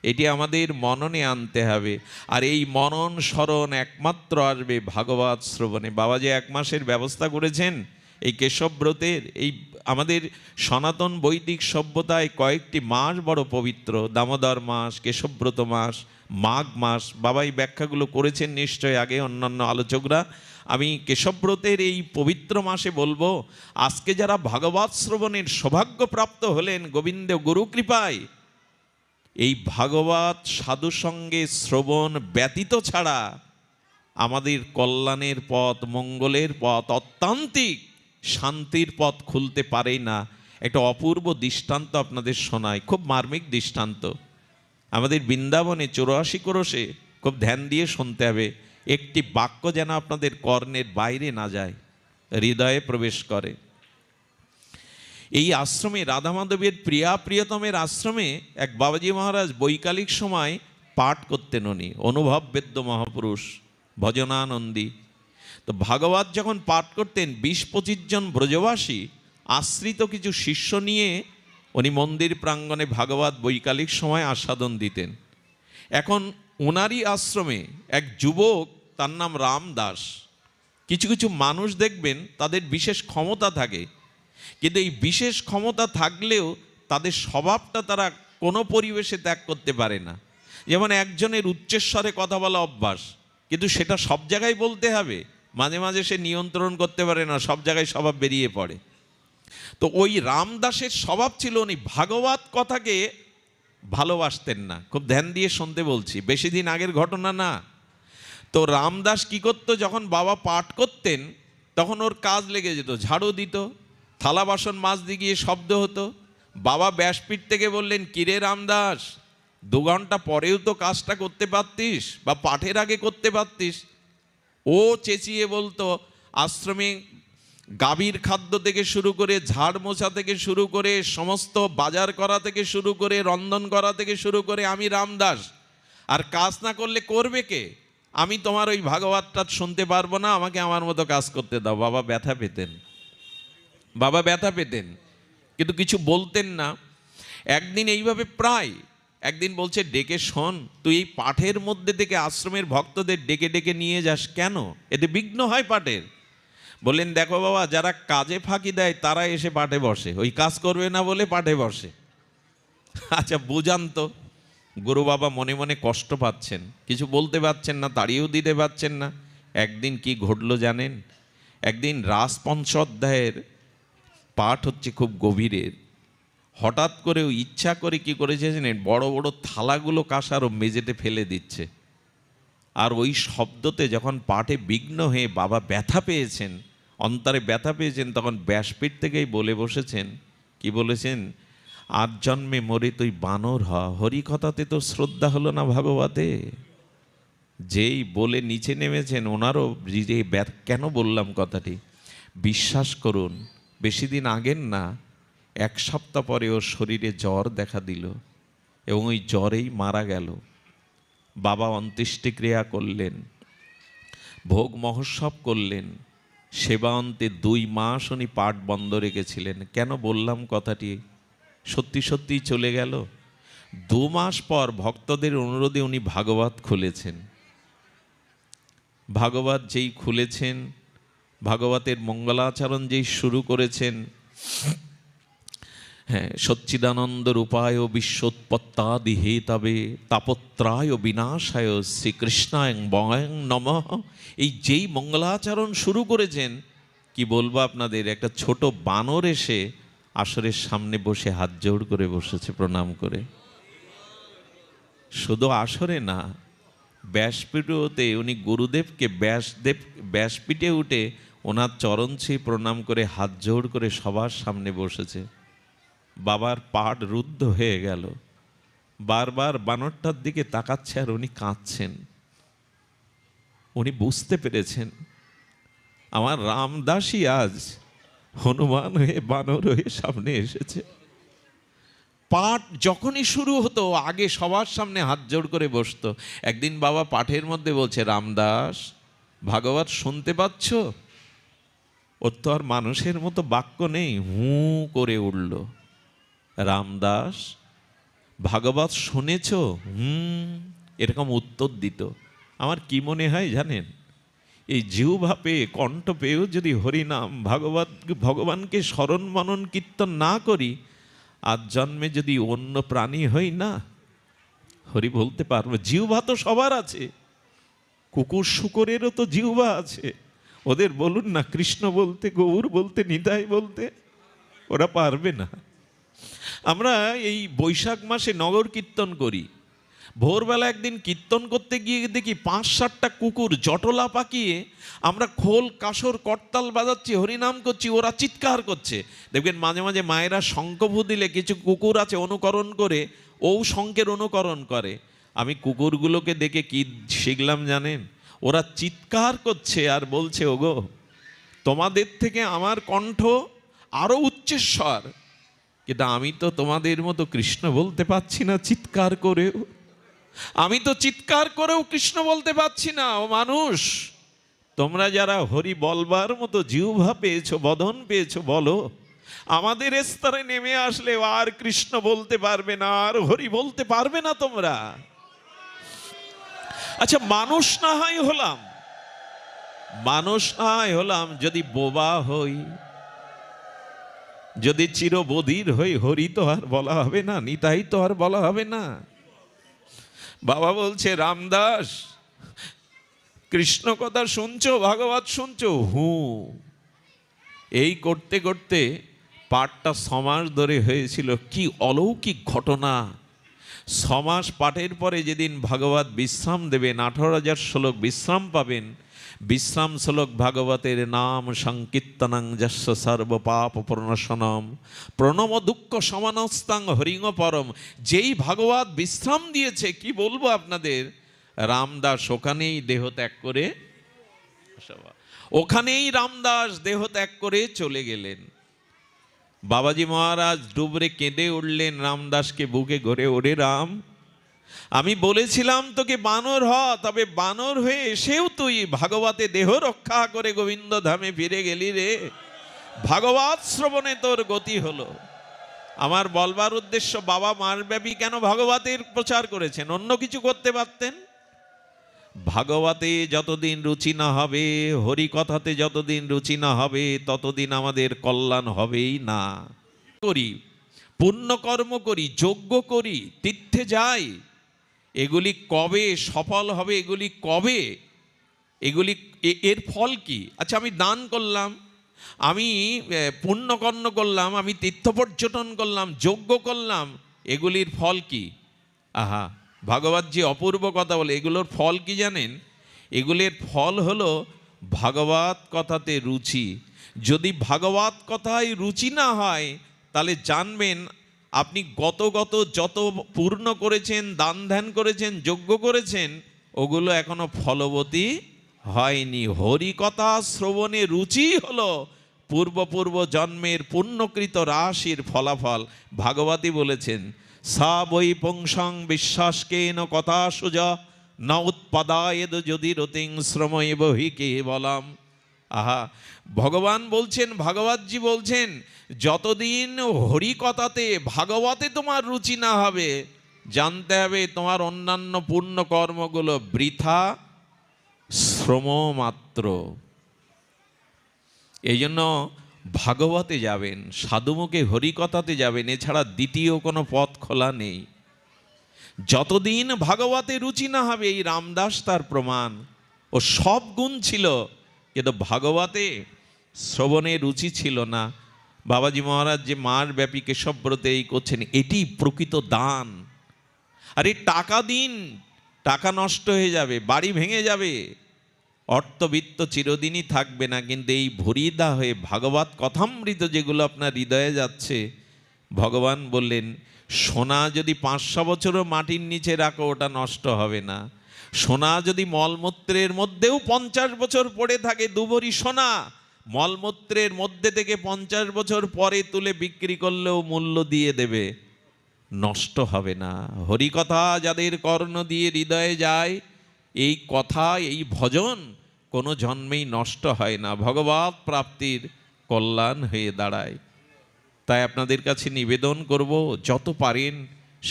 Speaker 2: এটি আমাদের মননে আনতে হবে। আর এই মনন স্মরণ একমাত্র আসবে ভাগবত শ্রবণে। বাবা যে 1 মাসের ব্যবস্থা করেছেন এই কেশবব্রতের, এই আমাদের সনাতন বৈদিক সভ্যতায় কয়েকটি মাস বড় পবিত্র, দামোদর মাস, কেশবব্রত মাস, মাঘ মাস। বাবা এই ব্যাখ্যাগুলো করেছেন নিশ্চয় আগে অন্যান্য আলোচকরা। আমি কেশবব্রতের এই পবিত্র মাসে বলবো, আজকে যারা ভাগবত শ্রবণের সৌভাগ্যপ্রাপ্ত হলেন গোবিন্দ গুরু কৃপায়, এই ভাগবত সাধু সঙ্গে শ্রবণ ব্যতীত ছাড়া আমাদের কল্যাণের পথ, মঙ্গলের পথ, অত্যান্তিক শান্তির পথ খুলতে পারে না। একটা অপূর্ব দৃষ্টান্ত আপনাদের শোনায়, খুব মার্মিক দৃষ্টান্ত। আমাদের বৃন্দাবনে 84 ক্রোশে খুব ধ্যান দিয়ে শুনতে হবে, একটি বাক্য যেন আপনাদের কর্ণের বাইরে না যায়, হৃদয়ে প্রবেশ করে। এই আশ্রমে, রাধা মাধবের প্রিয়া প্রিয়তমের আশ্রমে এক বাবাজি মহারাজ বৈকালিক সময় পাঠ করতেন। উনি অনুভব বেদ্য মহাপুরুষ, ভজনানন্দী। তো ভাগবত যখন পাঠ করতেন, 20-25 জন ব্রজবাসী আশ্রিত কিছু শিষ্য নিয়ে উনি মন্দির প্রাঙ্গণে ভাগবত বৈকালিক সময় আস্বাদন দিতেন। এখন ওনারই আশ্রমে এক যুবক, তার নাম রামদাস। কিছু কিছু মানুষ দেখবেন তাদের বিশেষ ক্ষমতা থাকে, কিন্তু এই বিশেষ ক্ষমতা থাকলেও তাদের স্বভাবটা তারা কোনো পরিবেশে ত্যাগ করতে পারে না। যেমন একজনের উচ্চস্বরে কথা বলা অভ্যাস, কিন্তু সেটা সব জায়গায় বলতে হবে, মাঝে মাঝে সে নিয়ন্ত্রণ করতে পারে না, সব জায়গায় স্বভাব বেরিয়ে পড়ে। তো ওই রামদাসের স্বভাব ছিল উনি ভাগবত কথাকে ভালোবাসতেন না। খুব ধ্যান দিয়ে শুনতে বলছি, বেশি দিন আগের ঘটনা না। তো রামদাস কি করতো, যখন বাবা পাঠ করতেন তখন ওর কাজ লেগে যেত, ঝাড়ু দিত, থালা বাসন মাজতে গিয়ে শব্দ হতো। বাবা ব্যাসপীঠ থেকে বললেন, কিরে রামদাস, 2 ঘন্টা পরেও তো কাজটা করতে পারতিস, বা পাঠের আগে করতে পারতিস। ও চেঁচিয়ে বলতো, আশ্রমে গাভীর খাদ্য থেকে শুরু করে, ঝাড় মোছা থেকে শুরু করে, সমস্ত বাজার করা থেকে শুরু করে, রন্ধন করা থেকে শুরু করে আমি রামদাস, আর কাজ না করলে করবে কে? আমি তোমার ওই ভাগবতটা শুনতে পারবো না, আমাকে আমার মতো কাজ করতে দাও। বাবা ব্যথা পেতেন, কিন্তু কিছু বলতেন না। একদিন এইভাবে একদিন বলছে, ডেকে শোন, তুই এই পাঠের মধ্যে থেকে আশ্রমের ভক্তদের ডেকে ডেকে নিয়ে যাস কেন? এতে বিঘ্ন হয় পাঠের। বললেন, দেখো বাবা, যারা কাজে ফাঁকি দেয় তারা এসে পাঠে বসে, ওই কাজ করবে না বলে পাঠে বসে। আচ্ছা বুঝান তো। গুরু বাবা মনে মনে কষ্ট পাচ্ছেন, কিছু বলতে পারছেন না, তাড়িয়েও দিতে পারছেন না। একদিন কি ঘটলো জানেন? একদিন রাসপঞ্চ অধ্যায়ের পাঠ হচ্ছে খুব গভীরের। হঠাৎ করেও ইচ্ছা করে কি করেছে জানেন, বড় বড় থালাগুলো কাঁসারও মেঝেতে ফেলে দিচ্ছে। আর ওই শব্দতে যখন পাঠে বিঘ্ন হয়ে বাবা ব্যথা পেয়েছেন, অন্তরে ব্যথা পেয়েছেন, তখন ব্যাসপীঠ থেকেই বলে বসেছেন, কি বলেছেন, 8 জন্মে মরে তুই বানর হ, হরি কথাতে তো শ্রদ্ধা হলো না ভাগবতে। যেই বলে নিচে নেমেছেন, ওনারও কেন বললাম কথাটি, বিশ্বাস করুন, বেশি দিন আগের না, 1 সপ্তাহ পরে ওর শরীরে জ্বর দেখা দিল এবং ওই জ্বরেই মারা গেল। বাবা অন্ত্যেষ্টিক্রিয়া করলেন, ভোগ মহোৎসব করলেন, সেবা অন্তে 2 মাস উনি পাঠ বন্ধ রেখেছিলেন। কেন বললাম কথাটি, সত্যি সত্যিই চলে গেল। 2 মাস পর ভক্তদের অনুরোধে উনি ভাগবত খুলেছেন। ভাগবত যেই খুলেছেন, ভাগবতের মঙ্গলাচরণ যেই শুরু করেছেন, হ্যাঁ, সচ্চিদানন্দ রূপায় বিশ্বোৎপত্তাদি হেতবে তাপত্রায় বিনাশায় শ্রীকৃষ্ণায় বয়ং নমঃ, এই যেই মঙ্গলাচরণ শুরু করেছেন, কি বলবো আপনাদের, একটা ছোট বানর এসে আসরের সামনে বসে হাত জোড় করে বসেছে প্রণাম করে। শুধু আসরে না, ব্যাসপীঠে উনি গুরুদেবকে ব্যাসপীঠে উঠে ওনার চরণ ছুঁয়ে প্রণাম করে হাত জোড় করে সবার সামনে বসেছে। বাবার পাঠ রুদ্ধ হয়ে গেল, বারবার বানরটার দিকে তাকাচ্ছে আর উনি কাঁদছেন। উনি বুঝতে পেরেছেন আমার রামদাসই আজ হনুমান হয়ে বানর হয়ে সামনে এসেছে। পাঠ যখনই শুরু হতো আগে সবার সামনে হাত জোড় করে বসতো। একদিন বাবা পাঠের মধ্যে বলছে, রামদাস ভাগবত শুনতে পাচ্ছ? ওর তো আর মানুষের মতো বাক্য নেই, হু করে উঠল। রামদাস ভাগবত শুনেছ? এরকম উত্তর দিত। আমার কি মনে হয় জানেন, এই জিহ্বা পেয়ে কণ্ঠ পেয়েও যদি হরিনাম ভগবানকে স্মরণ মনন কীর্তন না করি, আজ জন্মে যদি অন্য প্রাণী হই না, হরি বলতে পারবো। জিহ্বা তো সবার আছে, কুকুর শুকরেরও তো জিহ্বা আছে। ওদের বলুন না কৃষ্ণ বলতে, গৌর বলতে, নিতাই বলতে, ওরা পারবে না। আমরা এই বৈশাখ মাসে নগর কীর্তন করি। ভোরবেলা একদিন কীর্তন করতে গিয়ে দেখি 5-7টা কুকুর জটলা পাকিয়ে আমরা খোল কাসর করতাল বাজাচ্ছি, হরিনাম করছি, ওরা চিৎকার করছে। দেখবেন মাঝে মাঝে মায়েরা শঙ্খভু দিলে কিছু কুকুর আছে অনুকরণ করে, ও শঙ্খের অনুকরণ করে। আমি কুকুরগুলোকে দেখে কি শিখলাম জানেন? ওরা চিৎকার করছে আর বলছে, ওগো তোমাদের থেকে আমার কণ্ঠ আরো উচ্চস্বর, কিন্তু আমি তো তোমাদের মতো কৃষ্ণ বলতে পারছি না চিৎকার করেও। আমি তো চিৎকার করেও কৃষ্ণ বলতে পারছি না। ও মানুষ, তোমরা যারা হরি বলবার মতো জিহ্বা পেয়েছো, বদন পেয়েছো, বলো। আমাদের স্তরে নেমে আসলে আর কৃষ্ণ বলতে পারবে না, আর হরি বলতে পারবে না তোমরা। আচ্ছা, মানুষ না হয় হলাম, মানুষ না হয় হলাম, যদি বোবা হই, যদি চিরবধির হই, হরি তো আর বলা হবে না, নিতাই তো আর বলা হবে না। বাবা বলছে, রামদাস কৃষ্ণ কথা শুনছো, ভাগবত শুনছো? এই করতে করতে পাঠটা 6 মাস ধরে হয়েছিল। কি অলৌকিক ঘটনা! 6 মাস পাঠের পরে যেদিন ভাগবত বিশ্রাম দেবেন, 18,000 শ্লোক বিশ্রাম পাবেন। বিশ্রাম শ্লোক ভাগবতের নাম সংকীর্তনং যস্য সর্ব পাপ প্রণশনম প্রণম দুঃখ সমানস্তাং হরিং পরম। যেই ভাগবত বিশ্রাম দিয়েছে, কি বলবো আপনাদের, রামদাস ওখানেই দেহ ত্যাগ করে, ওখানেই রামদাস দেহ ত্যাগ করে চলে গেলেন। বাবাজি মহারাজ ডুবরে কেঁদে উঠলেন, রামদাসকে বুকে ঘরে, ওরে রাম, আমি বলেছিলাম তোকে বানর হ, তবে বানর হয়ে এসেও তুই ভাগবতে দেহ রক্ষা করে গোবিন্দ ধামে ফিরে গেলি রে। ভাগবত শ্রবণে তোর গতি হলো। আমার বলবার উদ্দেশ্য, বাবা মাসব্যাপী কেন ভাগবতের প্রচার করেছেন? অন্য কিছু করতে পারতেন। ভাগবতে যতদিন রুচি না হবে, হরি কথাতে যতদিন রুচি না হবে, ততদিন আমাদের কল্যাণ হবেই না। করি পুণ্যকর্ম করি, যজ্ঞ করি, তীর্থে যাই, এগুলি কবে সফল হবে? এগুলি কবে? এগুলি এর ফল কি? আচ্ছা, আমি দান করলাম, আমি পুণ্যকর্ম করলাম, আমি তীর্থ পর্যটন করলাম, যজ্ঞ করলাম, এগুলির ফল কি? আহা, ভাগবত যে অপূর্ব কথা বলে, এগুলোর ফল কি জানেন? এগুলির ফল হলো ভাগবত কথাতে রুচি। যদি ভাগবত কথায় রুচি না হয়, তাহলে জানবেন আপনি গত যত পূর্ণ করেছেন, দান ধ্যান করেছেন, যজ্ঞ করেছেন, ওগুলো এখনো ফলবতী হয়নি। হরি কথা শ্রবণে রুচি হলো পূর্ব জন্মের পুণ্যকৃত রাশির ফলাফল। ভাগবতী বলেছেন, সা বৈ পুংসং বিশ্বাসকেন কথা সুজা না উৎপাদায়েদ যদি রতিং শ্রময়ে বহি কে বলাম। আহা, ভগবান বলছেন, ভাগবতজি বলছেন, যতদিন হরি কথাতে ভাগবতে তোমার রুচি না হবে, জানতে হবে তোমার অন্যান্য পুণ্য কর্মগুলো বৃথা শ্রম মাত্র। এই জন্য ভাগবতে যাবেন, সাধুমুখে হরিকথাতে যাবেন, এছাড়া দ্বিতীয় কোনো পথ খোলা নেই। যতদিন ভাগবতে রুচি না হবে, এই রামদাস তার প্রমাণ। ও সব গুণ ছিল, কিন্তু ভাগবতে শ্রবণে রুচি ছিল না। বাবাজি মহারাজ যে মার ব্যাপী কেশবব্রতে এই করছেন, এটি প্রকৃত দান। আর এই টাকা দিন, টাকা নষ্ট হয়ে যাবে, বাড়ি ভেঙে যাবে, অর্থবিত্ত চিরদিনই থাকবে না, কিন্তু এই ভরিদা হয়ে ভাগবত কথামৃত যেগুলো আপনার হৃদয়ে যাচ্ছে, ভগবান বললেন সোনা যদি 500 বছরও মাটির নিচে রাখো ওটা নষ্ট হবে না। সোনা যদি মলমূত্রের মধ্যেও 50 বছর পড়ে থাকে, দুভরি সোনা মলমূত্রের মধ্যে থেকে 50 বছর পরে তুলে বিক্রি করলেও মূল্য দিয়ে দেবে, নষ্ট হবে না। হরিকথা যাদের কর্ণ দিয়ে হৃদয়ে যায়, এই কথা এই ভজন কোনো জন্মেই নষ্ট হয় না, ভগবত প্রাপ্তির কল্যাণ হয়ে দাঁড়ায়। তাই আপনাদের কাছে নিবেদন করব, যত পারেন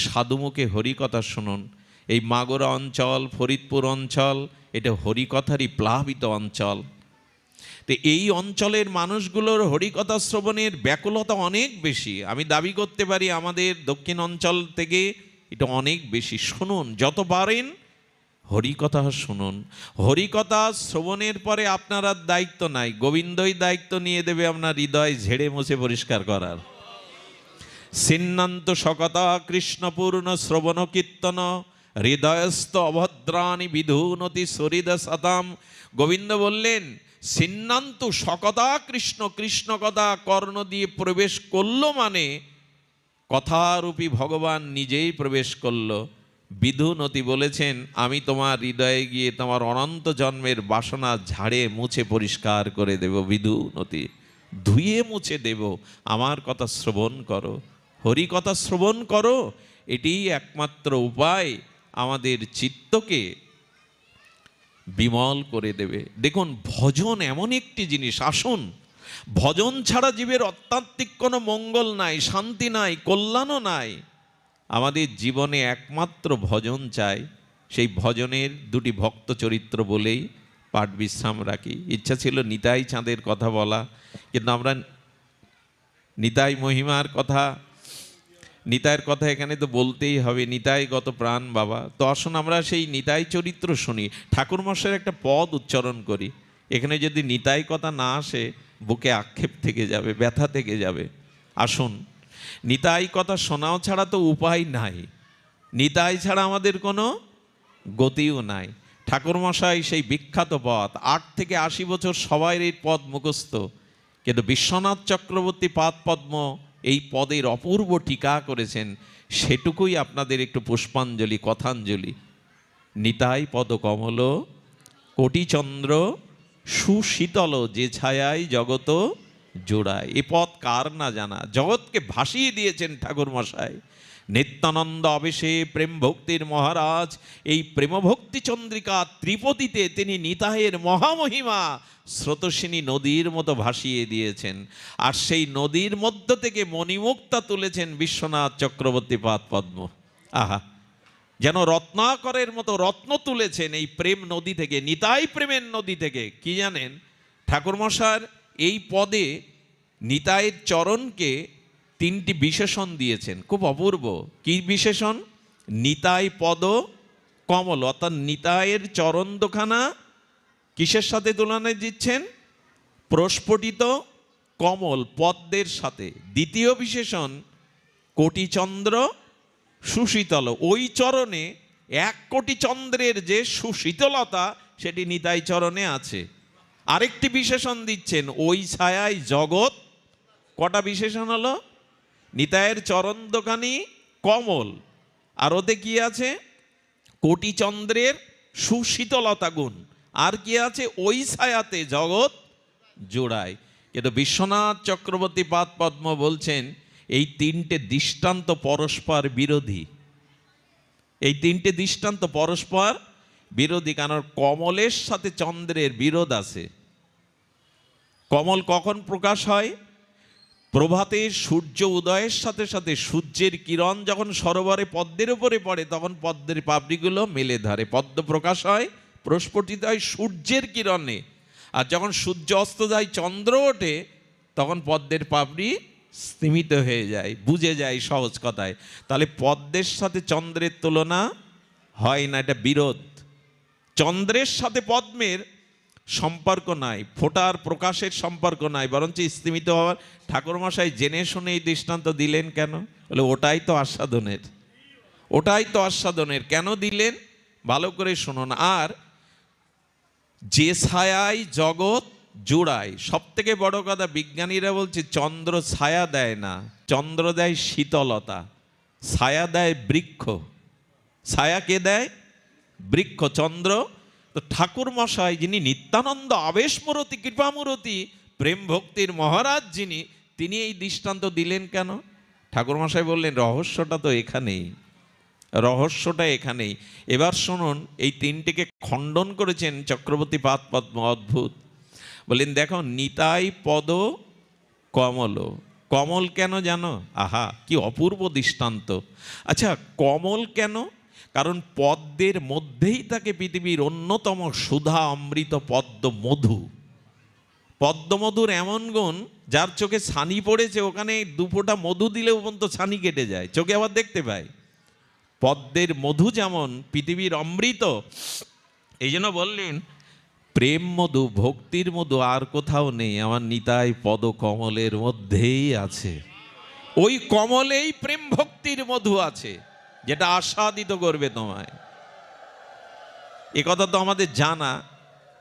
Speaker 2: সাধুমুখে হরিকথা শুনুন। এই মাগুরা অঞ্চল, ফরিদপুর অঞ্চল, এটা হরিকথারই প্লাবিত অঞ্চল। তো এই অঞ্চলের মানুষগুলোর হরিকথা শ্রবণের ব্যাকুলতা অনেক বেশি। আমি দাবি করতে পারি আমাদের দক্ষিণ অঞ্চল থেকে এটা অনেক বেশি। শুনুন, যত পারেন হরিকথা শুনুন। হরিকথা শ্রবণের পরে আপনার আর দায়িত্ব নাই, গোবিন্দই দায়িত্ব নিয়ে দেবে আপনার হৃদয় ঝেড়ে মুছে পরিষ্কার করার। সিন্নান্ত সকতা কৃষ্ণপূর্ণ শ্রবণ কীর্তন হৃদয়স্থ অভদ্রাণী বিধুনতি সরিদ সতাম। গোবিন্দ বললেন সিন্নান্ত সকতা কৃষ্ণ, কৃষ্ণ কথা কর্ণ দিয়ে প্রবেশ করলো, মানে কথারূপী ভগবান নিজেই প্রবেশ করলো। বিধুনতি বলেছেন আমি তোমার হৃদয়ে গিয়ে তোমার অনন্ত জন্মের বাসনা ঝাড়ে মুছে পরিষ্কার করে দেব। বিধুনতি, ধুয়ে মুছে দেব, আমার কথা শ্রবণ করো, হরি কথা শ্রবণ করো। এটি একমাত্র উপায় আমাদের চিত্তকে বিমল করে দেবে। দেখুন, ভজন এমন একটি জিনিস, আসুন, ভজন ছাড়া জীবের আধ্যাত্মিক কোনো মঙ্গল নাই, শান্তি নাই, কল্যাণও নাই। আমাদের জীবনে একমাত্র ভজন চাই। সেই ভজনের দুটি ভক্ত চরিত্র বলেই পাঠ বিশ্রাম রাখি। ইচ্ছা ছিল নিতাই চাঁদের কথা বলা, কিন্তু আমরা নিতাই মহিমার কথা, নিতাইয়ের কথা এখানে তো বলতেই হবে। নিতাই গত প্রাণ বাবা। তো আসুন আমরা সেই নিতাই চরিত্র শুনি, ঠাকুরমশাইয়ের একটা পদ উচ্চারণ করি। এখানে যদি নিতাই কথা না আসে, বুকে আক্ষেপ থেকে যাবে, ব্যথা থেকে যাবে। আসুন, নিতাই কথা শোনাও ছাড়া তো উপায় নাই, নিতাই ছাড়া আমাদের কোনো গতিও নাই। ঠাকুরমশাই সেই বিখ্যাত পদ, 8 থেকে 80 বছর সবাই এই পদ মুখস্থ, কিন্তু বিশ্বনাথ চক্রবর্তী পাদ পদ্ম এই পদের অপূর্ব টিকা করেছেন। সেটুকুই আপনাদের একটু পুষ্পাঞ্জলি, কথাঞ্জলি। নিতাই পদ কমল কোটিচন্দ্র সুশীতল, যে ছায়ায় জগত জোড়ায়। এ পদ কার না জানা, জগৎকে ভাসিয়ে দিয়েছেন ঠাকুরমশাই। নিত্যানন্দ আবেশে প্রেম ভক্তির মহারাজ, এই প্রেমভক্তি চন্দ্রিকা ত্রিপদীতে তিনি নিতাইয়ের মহামহিমা স্রোতস্বিনী নদীর মতো ভাসিয়ে দিয়েছেন। আর সেই নদীর মধ্য থেকে মণিমুক্তা তুলেছেন বিশ্বনাথ চক্রবর্তী পাদ পদ্ম। আহা, যেন রত্নাকরের মতো রত্ন তুলেছেন এই প্রেম নদী থেকে, নিতাই প্রেমের নদী থেকে। কি জানেন, ঠাকুরমশার এই পদে নিতাইয়ের চরণকে 3টি বিশেষণ দিয়েছেন, খুব অপূর্ব। কি বিশেষণ? নিতাই পদ কমল, অর্থাৎ নিতাইয়ের চরণ দোখানা কিসের সাথে তুলনা দিচ্ছেন? প্রস্ফুটিত কমল পদ্মের সাথে। দ্বিতীয় বিশেষণ কোটিচন্দ্র সুশীতল, ওই চরণে 1 কোটি চন্দ্রের যে সুশীতলতা সেটি নিতাই চরণে আছে। আরেকটি বিশেষণ দিচ্ছেন ওই ছায়ায় জগৎ। কটা বিশেষণ হলো? নিতাইয়ের চরণ দোকানি কমল, আর ওতে কি আছে? কোটি চন্দ্রের সুশীতলতা গুণ। আর কি আছে? ওই ছায়াতে জগৎ জোড়ায়। কিন্তু বিশ্বনাথ চক্রবর্তী পাদ পদ্ম বলছেন এই 3টে দৃষ্টান্ত পরস্পর বিরোধী। এই 3টে দৃষ্টান্ত পরস্পর বিরোধী, কারণ কমলের সাথে চন্দ্রের বিরোধ আছে। কমল কখন প্রকাশ হয়? প্রভাতে সূর্য উদয়ের সাথে সাথে সূর্যের কিরণ যখন সরোবরে পদ্মের উপরে পড়ে তখন পদ্মের পাপড়িগুলো মেলে ধরে, পদ্ম প্রকাশ হয়, প্রস্ফুটিত হয় সূর্যের কিরণে। আর যখন সূর্য অস্ত যায়, চন্দ্র ওঠে, তখন পদ্মের পাপড়ি স্তিমিত হয়ে যায়, বুঝে যায় সহজ কথায়। তাহলে পদ্মের সাথে চন্দ্রের তুলনা হয় না, এটা বিরোধ। চন্দ্রের সাথে পদ্মের সম্পর্ক নাই, ফোটার প্রকাশের সম্পর্ক নাই, বরঞ্চ স্তিমিত হওয়ার। ঠাকুরমশাই জেনে শুনে এই দৃষ্টান্ত দিলেন কেন? বলে ওটাই তো আস্বাদনের, ওটাই তো আস্বাদনের। কেন দিলেন ভালো করে শুনুন। আর যে ছায়ায় জগৎ জোড়ায়, সব থেকে বড় কথা বিজ্ঞানীরা বলছে চন্দ্র ছায়া দেয় না, চন্দ্র দেয় শীতলতা, ছায়া দেয় বৃক্ষ। ছায়া কে দেয়? বৃক্ষ, চন্দ্র। তো ঠাকুর মশাই যিনি নিত্যানন্দ আবেশমূরতি কৃপামূরতি প্রেম ভক্তির মহারাজ যিনি, তিনি এই দৃষ্টান্ত দিলেন কেন? ঠাকুর মশাই বললেন রহস্যটা তো এখানেই, রহস্যটা এখানেই। এবার শুনুন, এই তিনটিকে খণ্ডন করেছেন চক্রবর্তী পাদ পদ্ম, অদ্ভুত। বললেন দেখো, নিতাই পদ কমল। কমল কেন জানো? আহা কি অপূর্ব দৃষ্টান্ত। আচ্ছা কমল কেন? কারণ পদ্মের মধ্যেই থাকে পৃথিবীর অন্যতম সুধা অমৃত পদ্ম মধু। পদ্মমধুর এমন গুণ, যার চোখে ছানি পড়েছে ওখানে দুফোঁটা মধু দিলেও পর্যন্ত ছানি কেটে যায়, চোখে আবার দেখতে পায়। পদ্মের মধু যেমন পৃথিবীর অমৃত, এই জন্য বললেন প্রেম মধু, ভক্তির মধু আর কোথাও নেই, আমার নিতাই পদ কমলের মধ্যেই আছে। ওই কমলেই প্রেম ভক্তির মধু আছে, যেটা আস্বাদিত করবে তোমায়। এ কথা তো আমাদের জানা,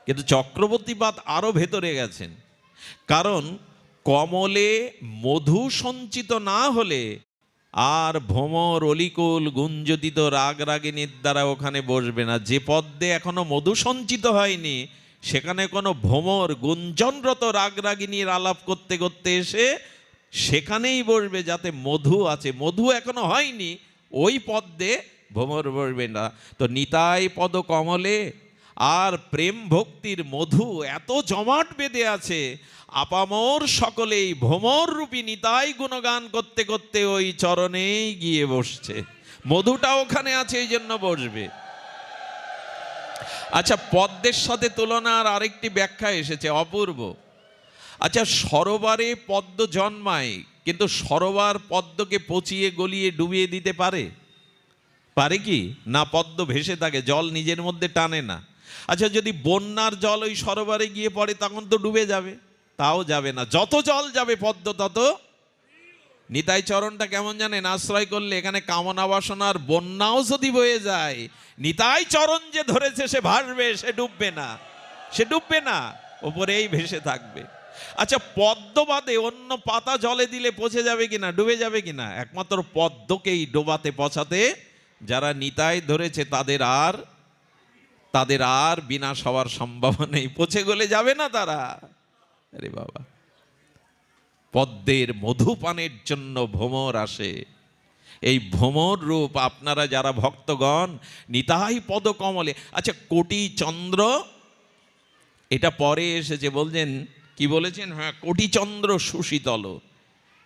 Speaker 2: কিন্তু চক্রবর্তীপাদ আরো ভেতরে গেছেন। কারণ কমলে মধু সঞ্চিত না হলে আর ভ্রমর অলিকুল গুঞ্জদিত রাগ রাগিনীর দ্বারা ওখানে বসবে না। যে পদ্মে এখনো মধু সঞ্চিত হয়নি, সেখানে কোনো ভ্রমর গুঞ্জনরত রাগ রাগিনীর আলাপ করতে করতে এসে সেখানেই বসবে, যাতে মধু আছে। মধু এখনো হয়নি, ওই পদ্মে ভ্রমর বসবে না। তো নিতাই পদ কমলে আর প্রেম ভক্তির মধু এত জমাট বেঁধে আছে, আপামর সকলেই ভ্রমর রূপী নিতাই গুণগান করতে করতে ওই চরণেই গিয়ে বসছে। মধুটা ওখানে আছে, এই জন্য বসবে। আচ্ছা পদ্মের সাথে তুলনার আরেকটি ব্যাখ্যা এসেছে অপূর্ব। আচ্ছা সরোবরে পদ্ম জন্মায়, কিন্তু সরোবর পদ্মকে পচিয়ে গলিয়ে ডুবিয়ে দিতে পারে? পারে কি না? পদ্ম ভেসে থাকে, জল নিজের মধ্যে টানে না। আচ্ছা যদি বন্যার জল ওই সরোবরে গিয়ে পড়ে, তখন তো ডুবে যাবে? তাও যাবে না, যত জল যাবে পদ্ম তত। নিতাই চরণটা কেমন জানেন? আশ্রয় করলে এখানে কামনা বাসনার বন্যাও যদি বয়ে যায়, নিতাই চরণ যে ধরেছে সে ভাসবে, সে ডুববে না, সে ডুববে না, ওপরেই ভেসে থাকবে। আচ্ছা পদ্ম বাদে অন্য পাতা জলে দিলে পচে যাবে কিনা, ডুবে যাবে কিনা? একমাত্র পদ্মকেই ডোবাতে পচাতে যারা নিতাই ধরেছে তাদের আর বিনাশ হওয়ার সম্ভাবনা নেই, পচে গলে যাবে না তারা। আরে বাবা, পদ্মের মধুপানের জন্য ভ্রমর আসে। এই ভ্রমর রূপ আপনারা যারা ভক্তগণ, নিতাই পদ কমলে। আচ্ছা কোটি চন্দ্র, এটা পরে এসেছে, বলছেন কি বলেছেন? হ্যাঁ, কোটি চন্দ্র সুশীতল।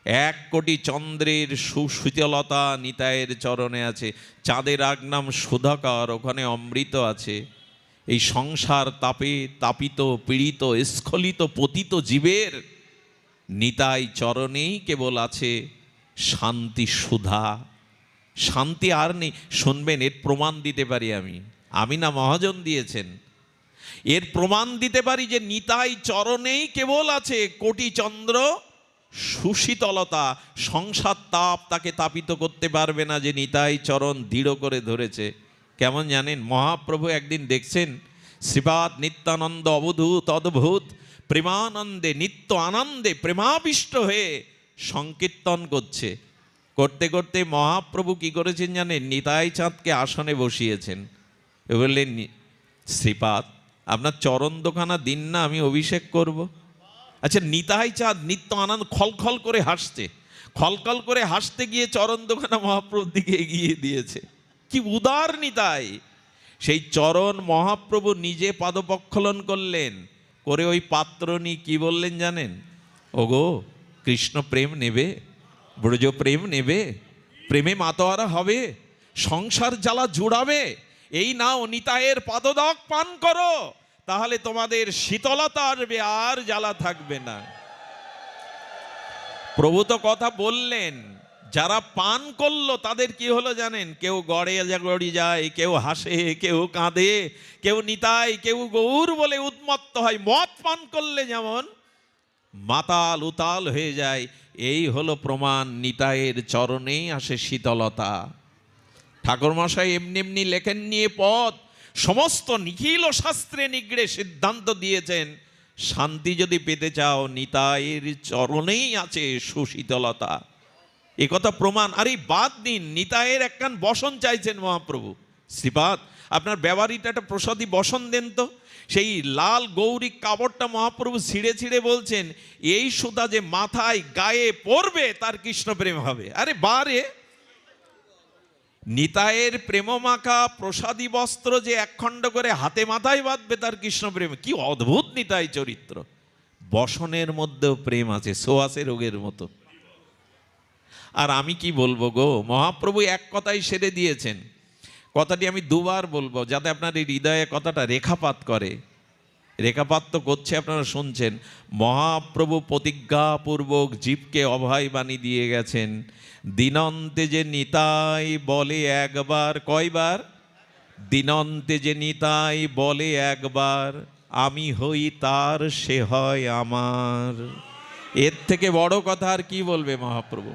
Speaker 2: 1 কোটি চন্দ্রের সুশীতলতা নিতাইয়ের চরণে আছে। চাঁদের আগনাম সুধাকর, ওখানে অমৃত আছে। এই সংসার তাপে তাপিত পীড়িত স্খলিত পতিত জীবের নিতাই চরণেই কেবল আছে শান্তি সুধা। শান্তি আর নেই। শুনবেন, এর প্রমাণ দিতে পারি আমি না মহাজন দিয়েছেন। এর প্রমাণ দিতে পারি যে নিতাই চরণেই কেবল আছে কোটি চন্দ্র সুশীতলতা। সংসার তাপ তাকে তাপিত করতে পারবে না, যে নিতাই চরণ দৃঢ় করে ধরেছে। কেমন জানেন? মহাপ্রভু একদিন দেখছেন শ্রীপাদ নিত্যানন্দ অবধূত অদ্ভুত প্রেমানন্দে নিত্য আনন্দে প্রেমাবিষ্ট হয়ে সংকীর্তন করছে। করতে করতে মহাপ্রভু কি করেছেন জানেন? নিতাই চাঁদকে আসনে বসিয়েছেন। বললেন শ্রীপাদ আপনার চরণ দোকানা দিন না, আমি অভিষেক করব। আচ্ছা নিতাই চাঁদ নিত্য আনন্দ খলখল করে হাসছে, খলখল করে হাসতে গিয়ে চরণ দোকানা মহাপ্রভুর দিকে এগিয়ে দিয়েছে। কি উদার নিতাই! সেই চরণ মহাপ্রভু নিজে পাদপক্ষলন করলেন, করে ওই পাত্র নিয়ে কি বললেন জানেন? ওগো কৃষ্ণ প্রেম নেবে, ব্রজ প্রেম নেবে, প্রেমে মাতোয়ারা হবে, সংসার জ্বালা জুড়াবে? এই নাও নিতাইয়ের পাদদক পান করো, তাহলে তোমাদের শীতলতা আসবে, আর জ্বালা থাকবে না। প্রভু তো কথা বললেন, যারা পান করলো তাদের কি হলো জানেন? কেউ গড়ি যায়, কেউ হাসে, কেউ কাঁদে, কেউ নিতাই, কেউ গৌর বলে উন্মত্ত হয়। মদ পান করলে যেমন মাতাল উতাল হয়ে যায়, এই হলো প্রমাণ, নিতাইয়ের চরণেই আসে শীতলতা। ঠাকুরমশাই এমনি এমনি লেখেন নিয়ে পথ, সমস্ত নিখিল শাস্ত্রে নিগড়ে সিদ্ধান্ত দিয়েছেন, শান্তি যদি পেতে চাও নিতাইয়ের চরণেই আছে সুশীতলতা। এ কথা প্রমাণ। আর এই বাদ দিন, নিতাইয়ের একখান বসন চাইছেন মহাপ্রভু। শ্রীপাদ, আপনার ব্যবহারিটা একটা প্রসাদী বসন দেন তো। সেই লাল গৌরী কাপড়টা মহাপ্রভু ছিঁড়ে ছিঁড়ে বলছেন, এই সুতা যে মাথায় গায়ে পড়বে তার কৃষ্ণ প্রেম হবে। আরে বারে, নিতাইয়ের প্রেমমাখা প্রসাদী বস্ত্র যে একখণ্ড করে হাতে মাথায় বাঁধবে তার কৃষ্ণ প্রেম। কি অদ্ভুত নিতাই চরিত্র! বসনের মধ্যেও প্রেম আছে, সোয়াসে রোগের মতো। আর আমি কি বলবো গো, মহাপ্রভু এক কথাই সেরে দিয়েছেন। কথাটি আমি দুবার বলবো যাতে আপনার এই হৃদয়ে কথাটা রেখাপাত করে। রেখাপাত তো করছে, আপনারা শুনছেন। মহাপ্রভু প্রতিজ্ঞাপূর্বক জীবকে অভয় বাণী দিয়ে গেছেন, দিনন্তে যে নিতাই বলে একবার, কয়বার? দিনন্তে যে নিতাই বলে একবার, আমি হই তার, সে হয় আমার। এর থেকে বড় কথা আর কি বলবে মহাপ্রভু?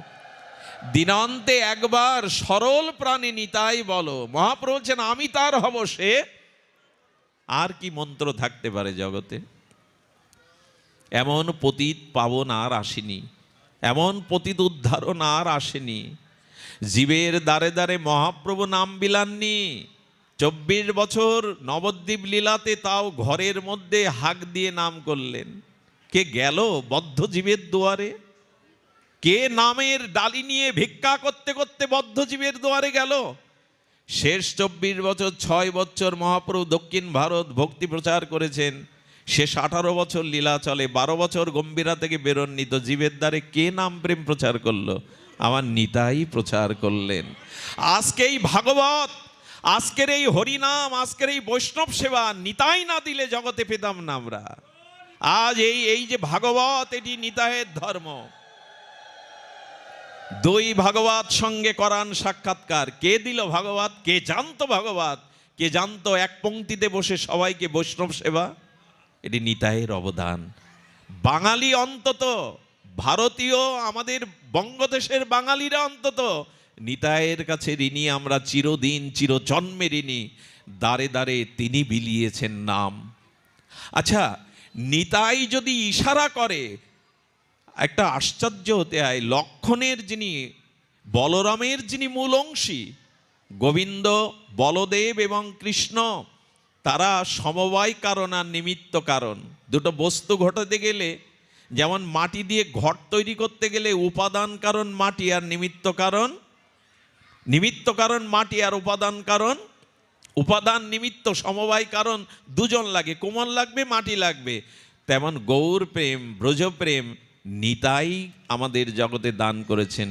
Speaker 2: দিনান্তে একবার সরল প্রাণী নিতাই বলো, মহাপ্রভু বলছেন আমি তার হব, সে। আর কি মন্ত্র থাকতে পারে জগতে? এমন পতিত পাবন আর আসেনি, এমন পতিত উদ্ধারণ আর আসেনি। জীবের দ্বারে দ্বারে মহাপ্রভু নাম বিলাননি। 24 বছর নবদ্বীপ লীলাতে তাও ঘরের মধ্যে হাঁক দিয়ে নাম করলেন। কে গেল বদ্ধ জীবের দুয়ারে? কে নামের ডালি নিয়ে ভিক্ষা করতে করতে বদ্ধ জীবের দুয়ারে গেল? শেষ 24 বছর 6 বছর মহাপ্রভু দক্ষিণ ভারত ভক্তি প্রচার করেছেন। শেষ 18 বছর লীলা চলে, 12 বছর গম্ভীরা থেকে বেরোননি। তো জীবের দ্বারে কে নাম প্রেম প্রচার করলো? আমার নিতাই প্রচার করলেন। আজকে এই ভাগবত, আজকের এই হরিনাম, আজকের এই বৈষ্ণব সেবা নিতাই না দিলে জগতে পেতাম না আমরা। আজ এই যে ভাগবত, এটি নিতাইয়ের ধর্ম। দুই ভাগবত সঙ্গে করান সাক্ষাৎকার। কে দিল ভাগবত? কে জানতো ভাগবত? কে জানতো এক পংক্তিতে বসে সবাইকে বৈষ্ণব সেবা? এটি নিতাইয়ের অবদান। বাঙালি অন্তত, ভারতীয় আমাদের বঙ্গদেশের বাঙালিরা অন্তত নিতাইয়ের কাছে ঋণী আমরা চিরদিন, চিরজন্মে ঋণী। দ্বারে দ্বারে তিনি বিলিয়েছেন নাম। আচ্ছা, নিতাই যদি ইশারা করে, একটা আশ্চর্য হতে হয়। লক্ষণের যিনি, বলরামের যিনি মূল অংশী, গোবিন্দ, বলদেব এবং কৃষ্ণ, তারা সমবায় কারণ আর নিমিত্ত কারণ। দুটো বস্তু ঘটাতে গেলে, যেমন মাটি দিয়ে ঘট তৈরি করতে গেলে উপাদান কারণ মাটি আর নিমিত্ত কারণ, নিমিত্ত কারণ মাটি আর উপাদান কারণ, উপাদান নিমিত্ত সমবায় কারণ দুজন লাগে, কোমল লাগবে, মাটি লাগবে। তেমন গৌর প্রেম, ব্রজ প্রেম নিতাই আমাদের জগতে দান করেছেন।